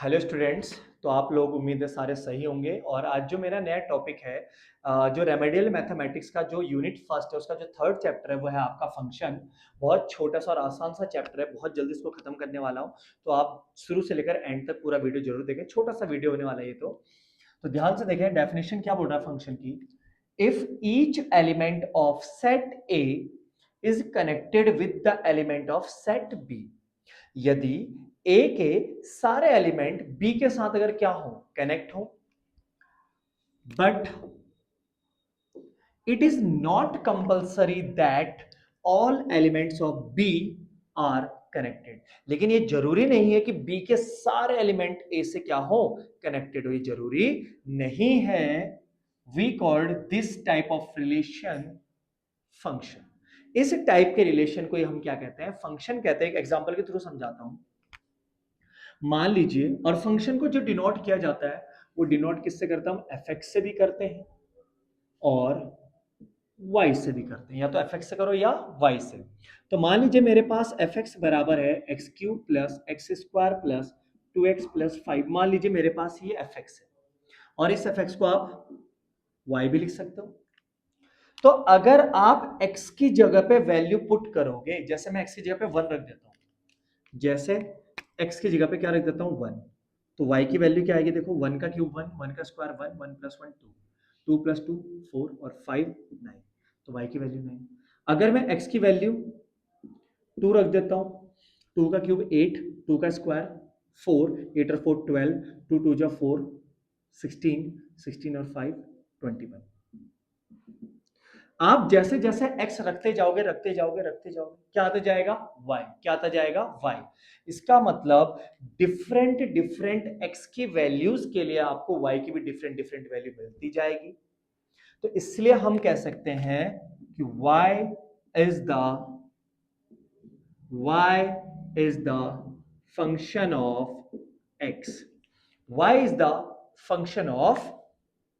Hello students. तो आप लोग उम्मीद है सारे सही होंगे। और आज जो मेरा नया टॉपिक है, जो रेमेडियल मैथमेटिक्स का जो यूनिट फर्स्ट है उसका जो थर्ड चैप्टर है वो है आपका फंक्शन। बहुत छोटा सा और आसान सा चैप्टर है, बहुत जल्दी इसको खत्म करने वाला हूँ। तो आप शुरू से लेकर एंड तक पूरा वीडियो जरूर देखें, छोटा सा वीडियो होने वाला है ये। तो ध्यान से देखें, डेफिनेशन क्या बोल रहा है फंक्शन की। If each element of set A is connected with the element of set B, यदि ए के सारे एलिमेंट बी के साथ अगर क्या हो, कनेक्ट हो, but it is not compulsory that all elements of B are connected. लेकिन ये जरूरी नहीं है कि बी के सारे एलिमेंट ए से क्या हो, कनेक्टेड हो, ये जरूरी नहीं है। We called this type of relation function. इस टाइप के रिलेशन को हम क्या कहते हैं, फंक्शन कहते हैं। एक एग्जांपल के थ्रू समझाता हूं। मान लीजिए, और फंक्शन को जो डिनोट किया जाता है वो डिनोट किससे करता हूं, एफ एक्स से भी करते हैं और वाई से भी करते हैं, या तो एफ एक्स से करो या वाई से। तो मान लीजिए मेरे पास एफ एक्स बराबर है x cube plus x square plus 2x+5। मान लीजिए मेरे पास ये एफ एक्स है, और इस एफ एक्स को आप वाई भी लिख सकते हो। तो अगर आप x की जगह पे वैल्यू पुट करोगे, जैसे मैं x की जगह पे 1 रख देता हूं, जैसे x की जगह पे क्या रख देता हूं, 1, तो y की वैल्यू क्या आएगी, देखो 1 का क्यूब 1, 1 का स्क्वायर 1, 1 + 1 2, 2 + 2 4 और 5 9, तो y की वैल्यू 9। अगर मैं x की वैल्यू 2 रख देता हूं, 2 का क्यूब 8, 2 का स्क्वायर 4, 8 और 4 12, 2 2 जा 4 16, 16 और 5 21। आप जैसे जैसे x रखते जाओगे रखते जाओगे रखते जाओगे, क्या आता जाएगा, y। क्या आता जाएगा, y। इसका मतलब डिफरेंट डिफरेंट x की वैल्यूज के लिए आपको y की भी डिफरेंट डिफरेंट वैल्यू मिलती जाएगी। तो इसलिए हम कह सकते हैं कि y is the function of x। y is the function of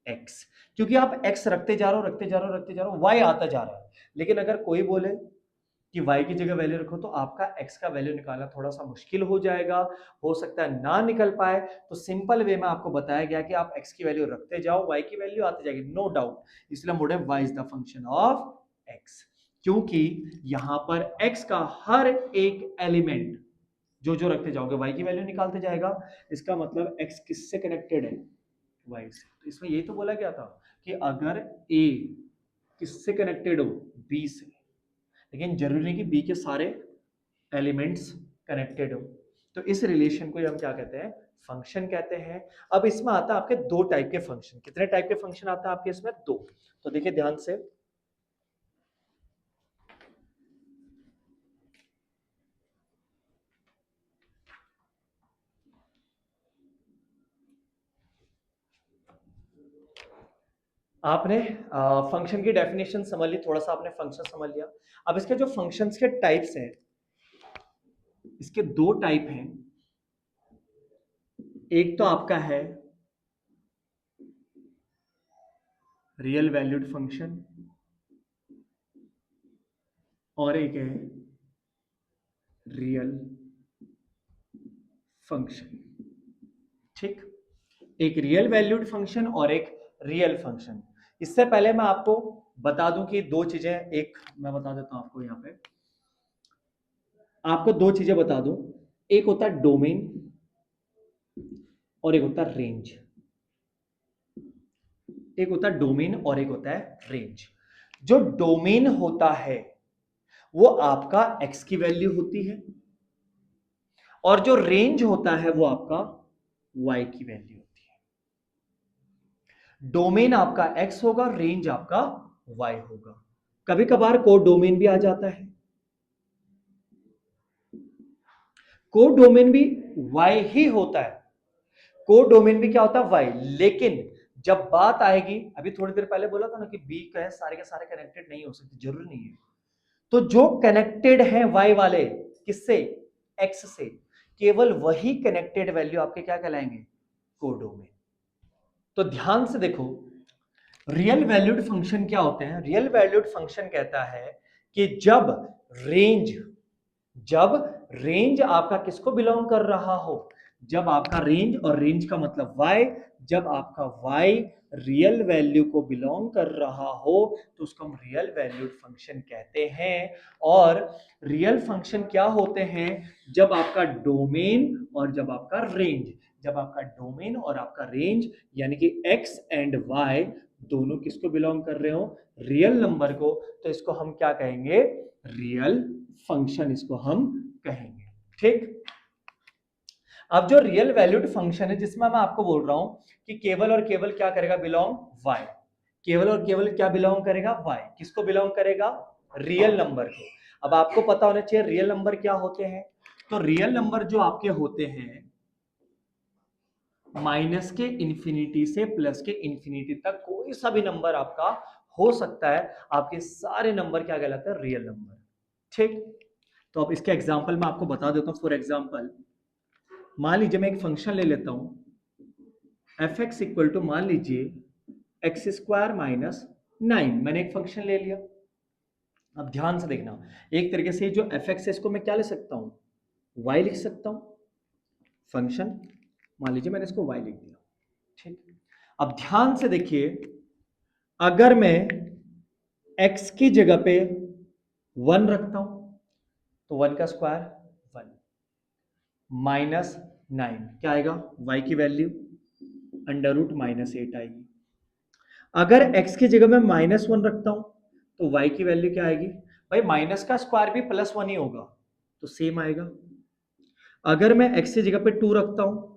x, क्योंकि आप x रखते जा रहे हो रखते जा रहे हो रखते जा रहे हो, y आता जा रहा है। लेकिन अगर कोई बोले कि y की जगह वैल्यू रखो, तो आपका x का वैल्यू निकालना थोड़ा सा मुश्किल हो जाएगा, हो सकता है ना निकल पाए। तो सिंपल वे में आपको बताया गया कि आप x की वैल्यू रखते जाओ, y की वैल्यू आती जाएगी, नो डाउट। इसलिए मोड है y is the function of x, क्योंकि यहां पर x का हर एक एलिमेंट जो जो रखते जाओगे y की वैल्यू निकालते जाएगा। इसका मतलब x किससे कनेक्टेड है, y से। तो इसमें यही तो बोला गया था कि अगर a किससे कनेक्टेड हो, b से, लेकिन जरूरी नहीं कि बी के सारे एलिमेंट्स कनेक्टेड हो। तो इस रिलेशन को हम क्या कहते हैं, फंक्शन कहते हैं। अब इसमें आता है आपके दो टाइप के फंक्शन। कितने टाइप के फंक्शन आता है आपके इसमें, दो। तो देखिए ध्यान से, आपने फंक्शन की डेफिनेशन समझ ली, थोड़ा सा आपने फंक्शन समझ लिया। अब इसके जो फंक्शंस के टाइप्स हैं, इसके दो टाइप हैं। एक तो आपका है रियल वैल्यूड फंक्शन, और एक है रियल फंक्शन। ठीक, एक रियल वैल्यूड फंक्शन और एक रियल फंक्शन। इससे पहले मैं आपको बता दूं कि दो चीजें, एक मैं बता देता हूं आपको, यहां पे आपको दो चीजें बता दूं। एक होता है डोमेन और एक होता है रेंज। एक होता है डोमेन और एक होता है रेंज। जो डोमेन होता है वो आपका x की वैल्यू होती है, और जो रेंज होता है वो आपका y की वैल्यू होती है। डोमेन आपका x होगा, रेंज आपका y होगा। कभी कभार कोड डोमेन भी आ जाता है, कोड डोमेन भी y ही होता है। कोड डोमेन भी क्या होता है, y। लेकिन जब बात आएगी, अभी थोड़ी देर पहले बोला था ना कि बी का है सारे के सारे कनेक्टेड नहीं हो सकते, जरूरी नहीं है। तो जो कनेक्टेड है y वाले, किससे, x से, केवल वही कनेक्टेड वैल्यू आपके क्या कहलाएंगे, कोडोमेन। तो ध्यान से देखो, रियल वैल्यूड फंक्शन क्या होते हैं। रियल वैल्यूड फंक्शन कहता है कि जब रेंज आपका किसको बिलोंग कर रहा हो, जब आपका रेंज, और रेंज का मतलब y, जब आपका y रियल वैल्यू को बिलोंग कर रहा हो तो उसको हम रियल वैल्यूड फंक्शन कहते हैं। और रियल फंक्शन क्या होते हैं? जब आपका डोमेन और जब आपका रेंज, जब आपका डोमेन और आपका रेंज यानी कि x एंड y दोनों किसको बिलोंग कर रहे हो? रियल नंबर को, तो इसको हम क्या कहेंगे? रियल फंक्शन इसको हम कहेंगे। ठीक। अब जो रियल वैल्यूड फंक्शन है जिसमें मैं आपको बोल रहा हूं कि केवल और केवल क्या करेगा? Belong y। केवल और केवल क्या बिलोंग करेगा? y। किसको बिलोंग करेगा? रियल नंबर को। अब आपको पता होना चाहिए रियल नंबर क्या होते हैं। तो रियल नंबर जो आपके होते हैं माइनस के इंफिनिटी से प्लस के इंफिनिटी तक कोई सा भी नंबर आपका हो सकता है। आपके सारे नंबर क्या कहलाते हैं? Real number. ठीक। तो अब इसके एग्जांपल मैं आपको बता देता हूं। फॉर एग्जांपल मान लीजिए मैं एक फंक्शन ले लेता हूं एफ एक्स इक्वल टू, मान लीजिए एक्स स्क्वायर माइनस 9। मैंने एक फंक्शन ले लिया। अब ध्यान से देखना, एक तरीके से जो एफ एक्स है इसको मैं क्या ले सकता हूं? वाई लिख सकता हूं। फंक्शन मान लीजिए मैंने इसको वाई लिख दिया। ठीक। अब ध्यान से देखिए, अगर मैं x की जगह पे 1 रखता हूं तो 1 का स्क्वायर 1 माइनस 9 क्या आएगा? y की वैल्यू अंडर रूट -8 आएगी। अगर x की जगह में -1 रखता हूं तो y की वैल्यू क्या आएगी? भाई माइनस का स्क्वायर भी +1 ही होगा तो सेम आएगा। अगर मैं x की जगह पे 2 रखता हूं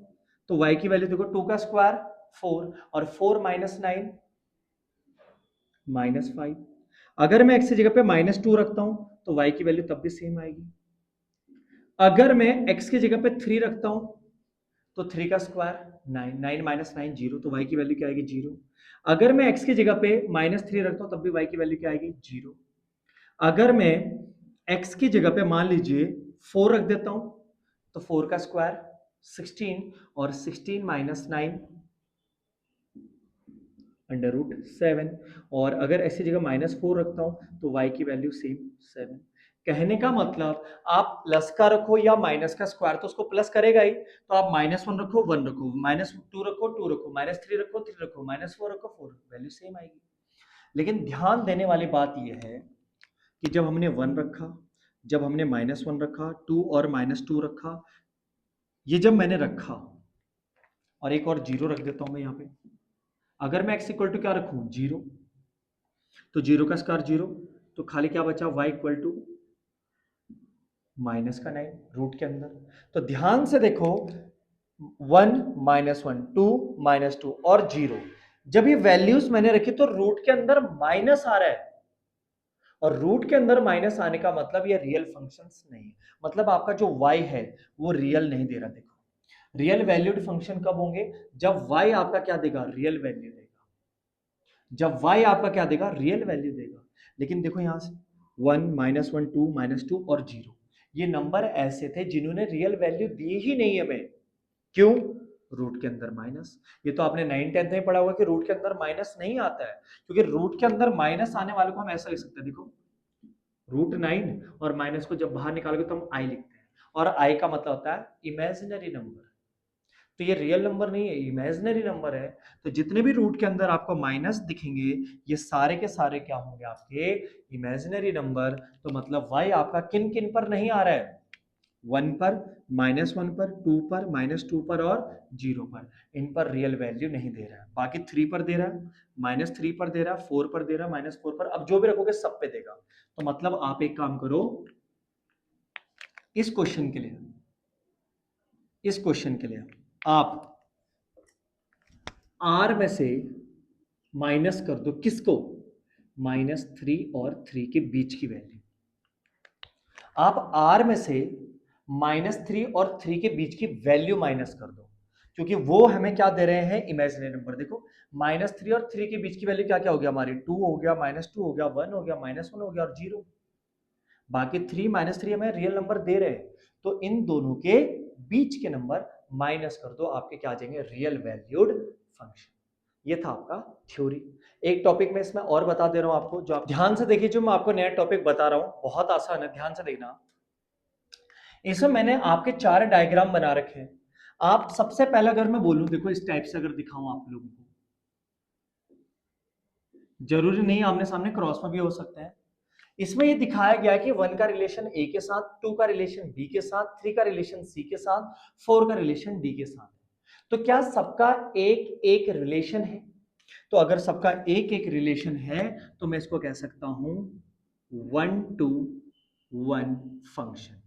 तो y की वैल्यू देखो, 2 का स्क्वायर 4 और 4 माइनस 9 -5। अगर मैं x की जगह पे -2 रखता हूं तो y की वैल्यू तब भी सेम आएगी। अगर मैं x की जगह पे 3 रखता हूं तो 3 का स्क्वायर 9, 9 माइनस 9 0, तो y की वैल्यू क्या आएगी? 0। अगर मैं x की जगह पे -3 रखता हूं तब भी y की वैल्यू क्या आएगी? 0। अगर मैं x की जगह पे मान लीजिए 4 रख देता हूं तो 4 का स्क्वायर 16 और 16 माइनस 9 अंडर रूट 7। और अगर ऐसी जगह -4 रखता हूं तो y की वैल्यू सेम 7। कहने का मतलब आप प्लस का रखो या माइनस का स्क्वायर तो उसको प्लस करेगा ही। तो आप -1 रखो 1 रखो, -2 रखो 2 रखो, -3 रखो 3 रखो, -4 रखो 4 रखो, वैल्यू सेम आएगी। लेकिन ध्यान देने वाली बात यह है कि जब हमने 1 रखा, जब हमने -1 रखा, 2 और -2 रखा, ये जब मैंने रखा और एक और 0 रख देता हूं मैं यहाँ पे। अगर मैं x इक्वल टू क्या रखूं? 0, तो 0 का स्क्वायर 0, तो खाली क्या बचा? y इक्वल टू माइनस का 9 रूट के अंदर। तो ध्यान से देखो, 1 -1 2 -2 और 0, जब ये वैल्यूज मैंने रखी तो रूट के अंदर माइनस आ रहा है। और रूट के अंदर माइनस आने का मतलब ये रियल फंक्शंस नहीं है। मतलब आपका जो y है वो रियल नहीं दे रहा। देखो रियल वैल्यूड फंक्शन कब होंगे? जब y आपका क्या देगा? रियल वैल्यू देगा। जब y आपका क्या देगा? रियल वैल्यू देगा। लेकिन देखो यहां से 1 -1 2 -2 और 0, ये नंबर ऐसे थे जिन्होंने रियल वैल्यू दी ही नहीं हमें। क्यों? रूट के अंदर माइनस। ये तो आपने 9th-10th में पढ़ा होगा कि रूट के अंदर माइनस नहीं आता है, क्योंकि रूट के अंदर माइनस आने वाले को हम ऐसा लिख सकते हैं। देखो √9 और माइनस को जब बाहर निकालोगे तो हम i लिखते हैं, और i का मतलब होता है इमेजिनरी नंबर। तो ये रियल नंबर नहीं है, इमेजिनरी नंबर है। तो जितने भी रूट के अंदर आपको माइनस दिखेंगे ये सारे के सारे क्या होंगे? आपके इमेजिनरी नंबर। तो मतलब y आपका किन किन पर नहीं आ रहा है? 1 पर, -1 पर, 2 पर, -2 पर और 0 पर। इन पर रियल वैल्यू नहीं दे रहा है। बाकी 3 पर दे रहा है, -3 पर दे रहा है, 4 पर दे रहा है, -4 पर। अब जो भी रखोगे सब पे देगा। तो मतलब आप एक काम करो, इस क्वेश्चन के लिए, इस क्वेश्चन के लिए आप r में से माइनस कर दो किसको? -3 और 3 के बीच की वैल्यू। आप r में से -3 और 3 के बीच की वैल्यू माइनस कर दो, क्योंकि वो हमें क्या दे रहे हैं? Imaginary number. देखो -3 और 3 के बीच की वैल्यू क्या क्या हो गया हमारी? 2 हो गया, -2 हो गया, 1 हो गया, -1 हो गया और 0। बाकी 3 -3 हमें रियल नंबर दे रहे हैं। तो इन दोनों के बीच के नंबर माइनस कर दो, आपके क्या आ जाएंगे? Real valued function. ये था आपका थ्योरी। एक टॉपिक में इसमें और बता दे रहा हूं आपको, जो आप ध्यान से देखिए। जो मैं आपको नया टॉपिक बता रहा हूं बहुत आसान है, ध्यान से देखना। इसमें मैंने आपके 4 डायग्राम बना रखे हैं। आप सबसे पहले अगर मैं बोलूं, देखो इस टाइप से अगर दिखाऊं आप लोगों को, जरूरी नहीं आमने सामने, क्रॉस में भी हो सकता है। इसमें ये दिखाया गया है कि 1 का रिलेशन ए के साथ, 2 का रिलेशन बी के साथ, 3 का रिलेशन सी के साथ, 4 का रिलेशन डी के साथ। तो क्या सबका एक एक रिलेशन है? तो अगर सबका एक एक रिलेशन है तो मैं इसको कह सकता हूं 1 to 1 फंक्शन।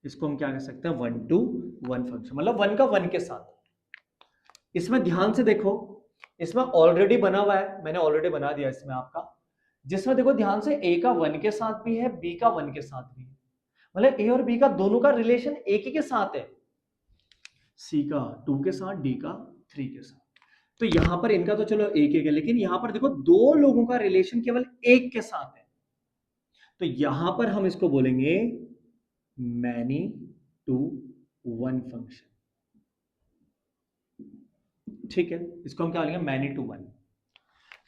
इसको हम क्या कह सकते हैं? 1 to 1 फंक्शन, मतलब 1 का 1 के साथ। इसमें ध्यान से देखो, इसमें ऑलरेडी बना हुआ है, मैंने ऑलरेडी बना दिया इसमें आपका, जिसमें देखो ध्यान से ए का 1 के साथ भी है, बी का 1 के साथ भी है, मतलब ए और बी का दोनों का रिलेशन एक ही के साथ है, सी का 2 के साथ, डी का 3 के साथ। तो यहां पर इनका तो चलो एक एक है, लेकिन यहां पर देखो दो लोगों का रिलेशन केवल एक के साथ है, तो यहां पर हम इसको बोलेंगे मैनी टू वन फंक्शन। ठीक है, इसको हम क्या बोलेंगे? Many to one.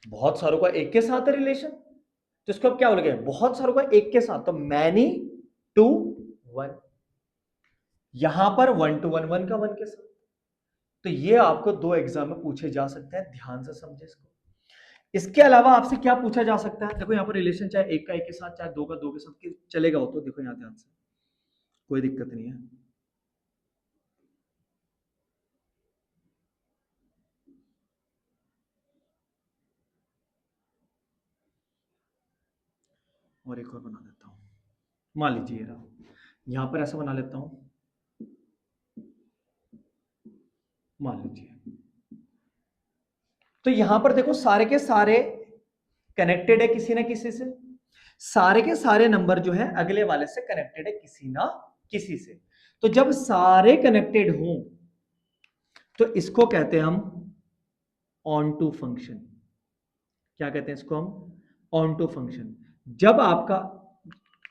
बहुत सारों का एक के साथ है रिलेशन, तो इसको अब क्या बोलेंगे? बहुत सारों का एक के साथ, तो मैनी टू वन। यहां पर 1 to 1, 1 का 1 के साथ। तो ये आपको दो एग्जाम में पूछे जा सकते हैं, ध्यान से समझे इसको। इसके अलावा आपसे क्या पूछा जा सकता है? देखो यहाँ पर रिलेशन चाहे एक का एक के साथ, चाहे दो का दो के साथ चलेगा, हो तो देखो यहाँ ध्यान से, कोई दिक्कत नहीं है। और एक और बना देता हूँ, मान लीजिए रहा, यहां पर ऐसा बना लेता हूं, मान लीजिए। तो यहां पर देखो सारे के सारे कनेक्टेड है किसी ना किसी से, सारे के सारे नंबर जो है अगले वाले से कनेक्टेड है किसी ना किसी से। तो जब सारे कनेक्टेड हों तो इसको कहते हैं हम ऑन टू फंक्शन। क्या कहते हैं इसको हम? Onto function. जब आपका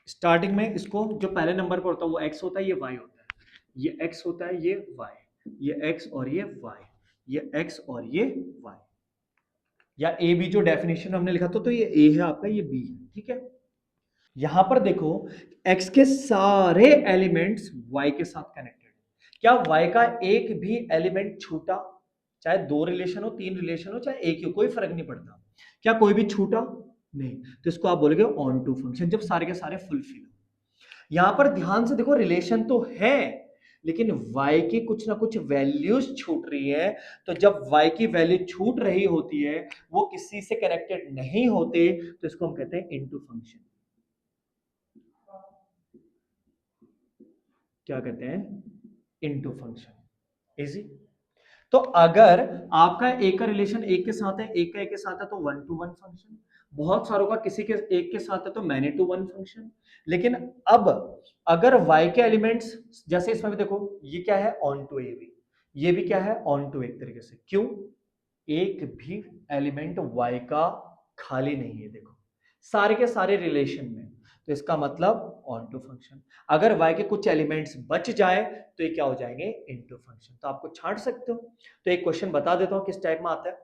स्टार्टिंग में इसको जो पहले नंबर पर होता है वो x होता है, ये y होता है, ये x होता है, ये y, ये x और ये y, ये x और ये y, या ए बी जो डेफिनेशन हमने लिखा था, तो ये ए है आपका, ये बी है, ठीक है। यहां पर देखो x के सारे एलिमेंट्स y के साथ कनेक्टेड है। क्या y का एक भी एलिमेंट छूटा? चाहे दो रिलेशन हो, तीन रिलेशन हो, चाहे एक ही हो, कोई फर्क नहीं पड़ता। क्या कोई भी छूटा? नहीं। तो इसको आप बोलोगे ऑन टू फंक्शन, जब सारे के सारे फुलफिल हो। यहां पर ध्यान से देखो, रिलेशन तो है लेकिन y की कुछ ना कुछ वैल्यूज छूट रही है। तो जब y की वैल्यू छूट रही होती है, वो किसी से कनेक्टेड नहीं होते, तो इसको हम कहते हैं इनटू फंक्शन। क्या कहते हैं? Into function. इजी। तो अगर आपका एक का रिलेशन एक के साथ है, एक का एक के साथ है, तो 1 to 1 फंक्शन। बहुत सारों का किसी के एक के साथ है तो मैनी टू वन फंक्शन। लेकिन अब अगर y के एलिमेंट्स, जैसे इसमें भी देखो, ये क्या है? ऑन टू ए बी, ये भी क्या है? ऑन टू, एक तरीके से। क्यों? एक भी एलिमेंट y का खाली नहीं है, देखो सारे के सारे रिलेशन में, तो इसका मतलब ऑन टू फंक्शन। अगर y के कुछ एलिमेंट्स बच जाए तो ये क्या हो जाएंगे? Into function. तो आपको छांट सकते हो। तो एक क्वेश्चन बता देता हूं किस टाइप में आता है।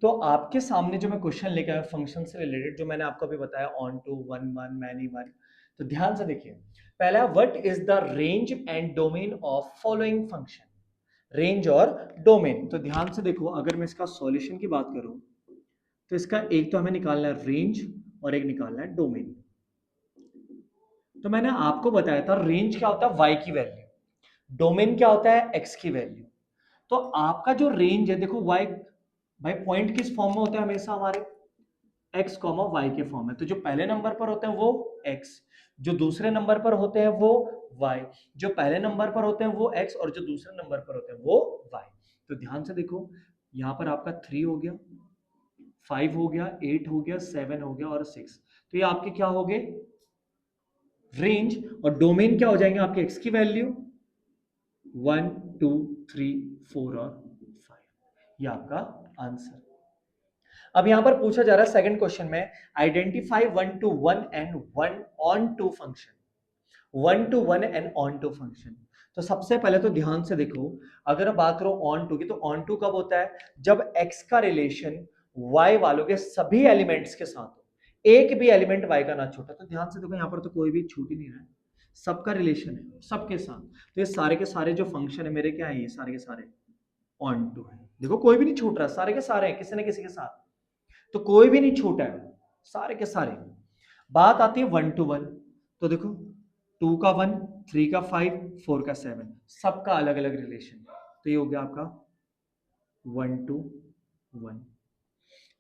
तो आपके सामने जो मैं क्वेश्चन लेकर आया फंक्शन से रिलेटेड, जो मैंने आपको अभी बताया, onto, one one, many one, तो ध्यान से देखिए। पहला, what is the range and domain of following function? Range और डोमेन, तो ध्यान से देखो, अगर मैं इसका सॉल्यूशन की बात करूं तो इसका एक तो हमें निकालना है रेंज और एक निकालना है डोमेन। तो मैंने आपको बताया था रेंज क्या होता है? y की वैल्यू। डोमेन क्या होता है? x की वैल्यू। तो आपका जो रेंज है, देखो y, भाई पॉइंट किस फॉर्म में होता है? हमेशा हमारे x, y के फॉर्म में। तो जो पहले नंबर पर होते हैं वो x, जो दूसरे नंबर पर होते हैं वो y, जो पहले नंबर पर होते हैं वो x, और जो दूसरे नंबर पर होते हैं वो y। तो ध्यान से देखो, यहां पर आपका 3 हो गया, 5 हो गया, 8 हो गया, 7 हो गया और 6। तो ये आपके क्या हो गए? रेंज। और डोमेन क्या हो जाएंगे आपके? x की वैल्यू 1 2 3 4 और 5। ये आपका आंसर। अब यहां पर पूछा जा रहा है सेकंड क्वेश्चन में, identify 1 to 1 and 1 on 2 function. 1 to 1 and onto function. तो सबसे पहले तो ध्यान से देखो, अगर बात करो ऑन टू की, तो ऑन टू कब होता है? जब x का रिलेशन y वालों के सभी एलिमेंट्स के साथ हो, एक भी एलिमेंट y का ना छूटा। तो ध्यान से देखो, यहां पर तो कोई भी छूट ही नहीं रहा है, सबका रिलेशन है सबके साथ। तो ये सारे के सारे जो फंक्शन है मेरे क्या है, ये सारे के सारे ऑन टू है। देखो कोई भी नहीं छूट रहा, सारे के सारे हैं किसी न किसी के साथ, तो कोई भी नहीं छूटा है, सारे के सारे। बात आती है वन टू वन, तो देखो टू का वन, थ्री का फाइव, फोर का सेवन, सबका अलग अलग रिलेशन। तो ये हो गया आपका वन टू वन,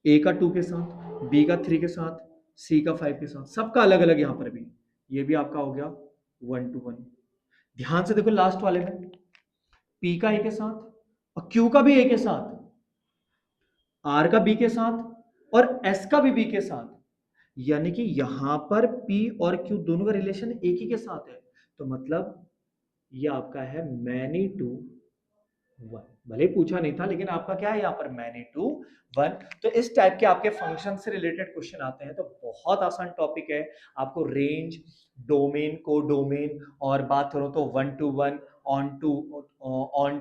ए का टू के साथ, बी का थ्री के साथ, सी का फाइव के साथ, सबका अलग अलग यहां पर भी। ये भी आपका हो गया वन टू वन। ध्यान से देखो लास्ट वाले में, पी का ए के साथ और क्यू का भी ए के साथ, आर का बी के साथ और एस का भी बी के साथ, यानी कि यहां पर पी और क्यू दोनों का रिलेशन एक ही के साथ है। तो मतलब ये आपका है मैनी टू वन। भले ही पूछा नहीं था लेकिन आपका क्या है यहाँ पर मैनी टू वन। तो इस टाइप के आपके फंक्शन से रिलेटेड क्वेश्चन आते हैं, तो बहुत आसान टॉपिक है। आपको रेंज, डोमेन, को डोमेन, और बात करो तो one to one, on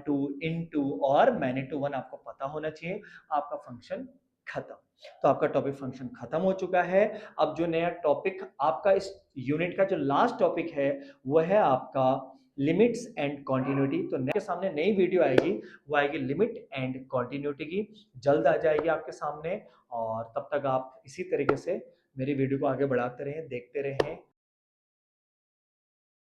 to, into और मैनी टू वन आपको पता होना चाहिए। आपका फंक्शन खत्म। तो आपका टॉपिक फंक्शन खत्म हो चुका है। अब जो नया टॉपिक आपका इस यूनिट का जो लास्ट टॉपिक है वो है आपका लिमिट्स एंड कॉन्टिन्यूटी। तो के सामने नई वीडियो आएगी, वो आएगी लिमिट एंड कॉन्टिन्यूटी की, जल्द आ जाएगी आपके सामने। और तब तक आप इसी तरीके से मेरी वीडियो को आगे बढ़ाते रहें, देखते रहें।